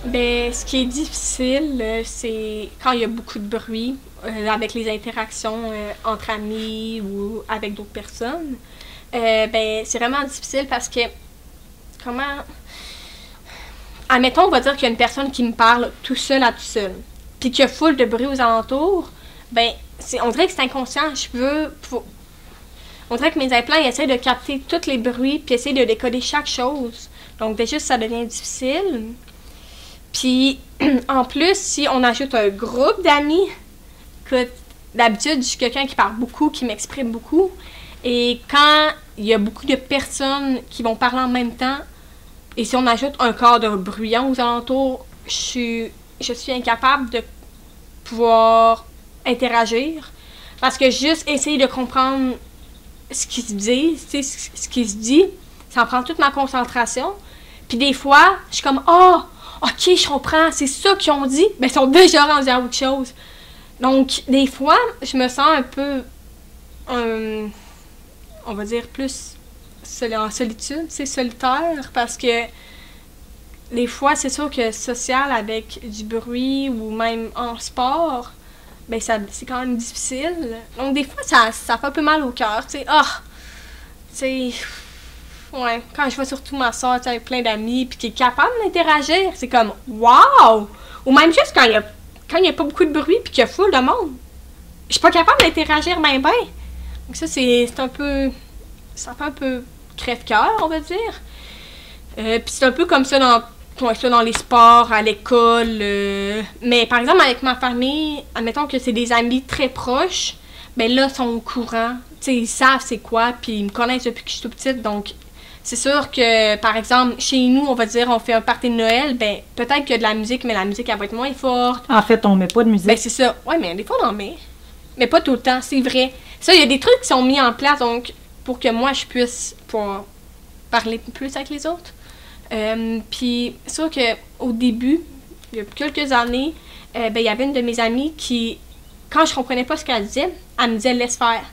Ben, ce qui est difficile, c'est quand il y a beaucoup de bruit, avec les interactions entre amis ou avec d'autres personnes. Ben, c'est vraiment difficile parce que, comment... Admettons, on va dire qu'il y a une personne qui me parle tout seul à tout seul, puis qu'il y a full de bruit aux alentours, ben, on dirait que c'est inconscient. On dirait que mes implants, ils essaient de capter tous les bruits, puis essaient de décoder chaque chose. Donc, déjà, ça devient difficile. Puis, en plus, si on ajoute un groupe d'amis, que d'habitude, je suis quelqu'un qui parle beaucoup, qui m'exprime beaucoup. Et quand il y a beaucoup de personnes qui vont parler en même temps, et si on ajoute un cadre bruyant aux alentours, je suis incapable de pouvoir interagir. Parce que juste essayer de comprendre ce qui se dit, ce qui se dit, ça en prend toute ma concentration. Puis des fois, je suis comme « Ah! Oh, ok, je comprends, c'est ça qu'ils ont dit. » Mais ils sont déjà rendus à autre chose. Donc, des fois, je me sens un peu, on va dire, plus en solitude, c'est solitaire, parce que des fois, c'est sûr que social avec du bruit ou même en sport, ben c'est quand même difficile. Donc, des fois, ça fait un peu mal au cœur, tu sais. Ouais, quand je vois surtout ma soeur avec plein d'amis puis qui est capable d'interagir, c'est comme wow! Ou même juste quand il y a pas beaucoup de bruit puis qu'il y a full de monde. Je suis pas capable d'interagir bien. Donc ça, c'est un peu... Ça fait un peu crève-cœur, on va dire. Puis c'est un peu comme ça dans les sports, à l'école. Mais par exemple, avec ma famille, admettons que c'est des amis très proches, ben là, ils sont au courant. Tu sais, ils savent c'est quoi, puis ils me connaissent depuis que je suis toute petite, donc... C'est sûr que, par exemple, chez nous, on va dire, on fait un party de Noël, ben peut-être qu'il y a de la musique, mais la musique, elle va être moins forte. En fait, on met pas de musique. Ben c'est ça. Ouais, mais des fois, on en met. Mais pas tout le temps, c'est vrai. Ça, il y a des trucs qui sont mis en place, donc, pour que moi, je puisse pouvoir parler plus avec les autres. Puis, c'est sûr qu'au début, il y a quelques années, ben il y avait une de mes amies qui, quand je comprenais pas ce qu'elle disait, elle me disait « laisse faire ».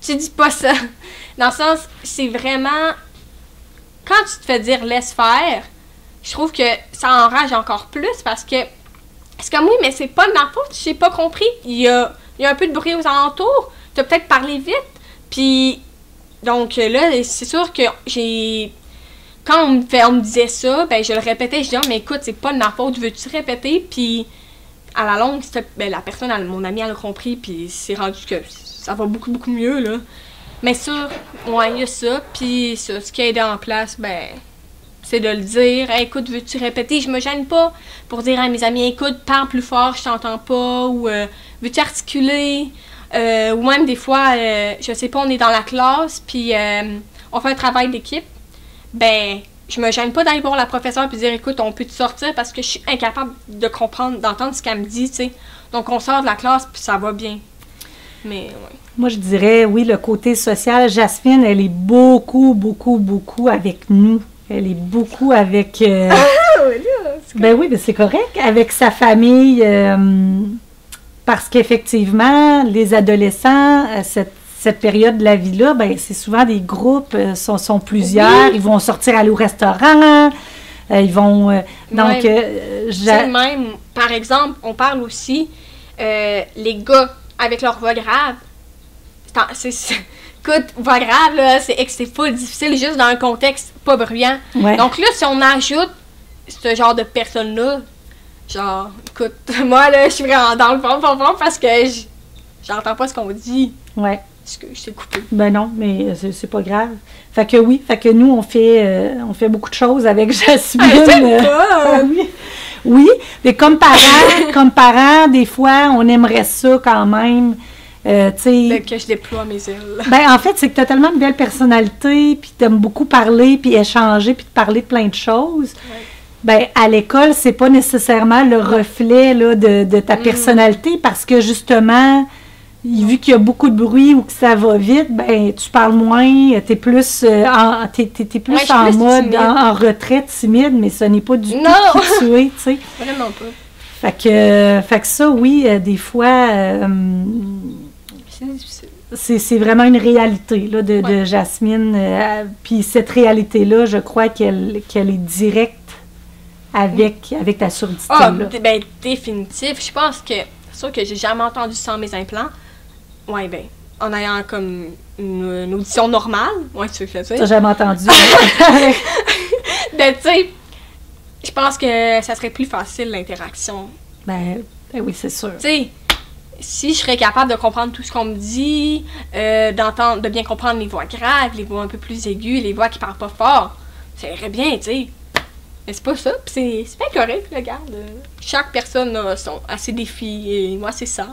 Tu dis pas ça. Dans le sens, c'est vraiment... Quand tu te fais dire « laisse faire », je trouve que ça enrage encore plus parce que... C'est comme, oui, mais c'est pas de ma faute, j'ai pas compris. Il y a un peu de bruit aux alentours, t'as peut-être parlé vite. Puis, donc là, c'est sûr que j'ai... Quand on me disait ça, ben je le répétais, je disais « mais écoute, c'est pas de ma faute, veux-tu répéter? » Puis, à la longue, ben, la personne, mon amie, elle a compris, puis c'est rendu que ça va beaucoup, beaucoup mieux, là. Mais ça, ouais, il y a ça. Puis ça, ce qui a aidé en place, ben, c'est de le dire. Hey, écoute, veux-tu répéter? Je me gêne pas pour dire à mes amis, écoute, parle plus fort, je t'entends pas. Ou veux-tu articuler? Ou même des fois, je sais pas, on est dans la classe, puis on fait un travail d'équipe. Ben, je me gêne pas d'aller voir la professeure puis dire, écoute, on peut te sortir parce que je suis incapable de comprendre, d'entendre ce qu'elle me dit, tu sais. Donc on sort de la classe puis ça va bien. Mais, ouais. Moi, je dirais, oui, le côté social. Jasmine, elle est beaucoup, beaucoup, beaucoup avec nous. Elle est beaucoup avec... oui, là, ben oui, ben c'est correct. Avec sa famille, parce qu'effectivement, les adolescents, cette période de la vie-là, ben c'est souvent des groupes, sont plusieurs. Oui. Ils vont sortir aller au restaurant. Ils vont... donc, c'est même, par exemple, on parle aussi, les gars avec leur voix grave. Écoute, voix grave, là, c'est full difficile, juste dans un contexte pas bruyant. Ouais. Donc là, si on ajoute ce genre de personnes-là, genre, écoute, moi, là, je suis vraiment dans le fond, parce que j'entends pas ce qu'on dit. Ouais. Parce que je t'ai coupé. Ben non, mais c'est pas grave. Fait que oui, nous, on fait beaucoup de choses avec Jasmine. Oui. Oui, mais comme parents, des fois, on aimerait ça quand même. Que je déploie mes ailes. Ben, en fait, c'est que tu as tellement une belle personnalité, puis tu aimes beaucoup parler, puis échanger, puis te parler de plein de choses. Ouais. Ben, à l'école, c'est pas nécessairement le reflet là, de ta personnalité, parce que justement, vu qu'il y a beaucoup de bruit ou que ça va vite, ben, tu parles moins, t'es plus en mode en retrait, timide, mais ce n'est pas du tout qui tu es, tu sais. Vraiment pas. Fait que ça, oui, des fois... c'est difficile. c'est vraiment une réalité là, de Jasmine. Puis cette réalité-là, je crois qu'elle est directe avec ta surdité. Ah, là. ben, définitif. Je pense que, c'est sûr que j'ai jamais entendu sans mes implants. Ouais, ben, en ayant comme une audition normale. Ouais, tu veux que je le dise? T'as jamais entendu. Ben, tu sais, je pense que ça serait plus facile l'interaction. ben oui, c'est sûr. Tu sais, si je serais capable de comprendre tout ce qu'on me dit, d'entendre, de bien comprendre les voix graves, les voix un peu plus aiguës, les voix qui parlent pas fort, ça irait bien, tu sais. Mais c'est pas ça, pis c'est bien correct, regarde. Chaque personne a ses défis, et moi, c'est ça.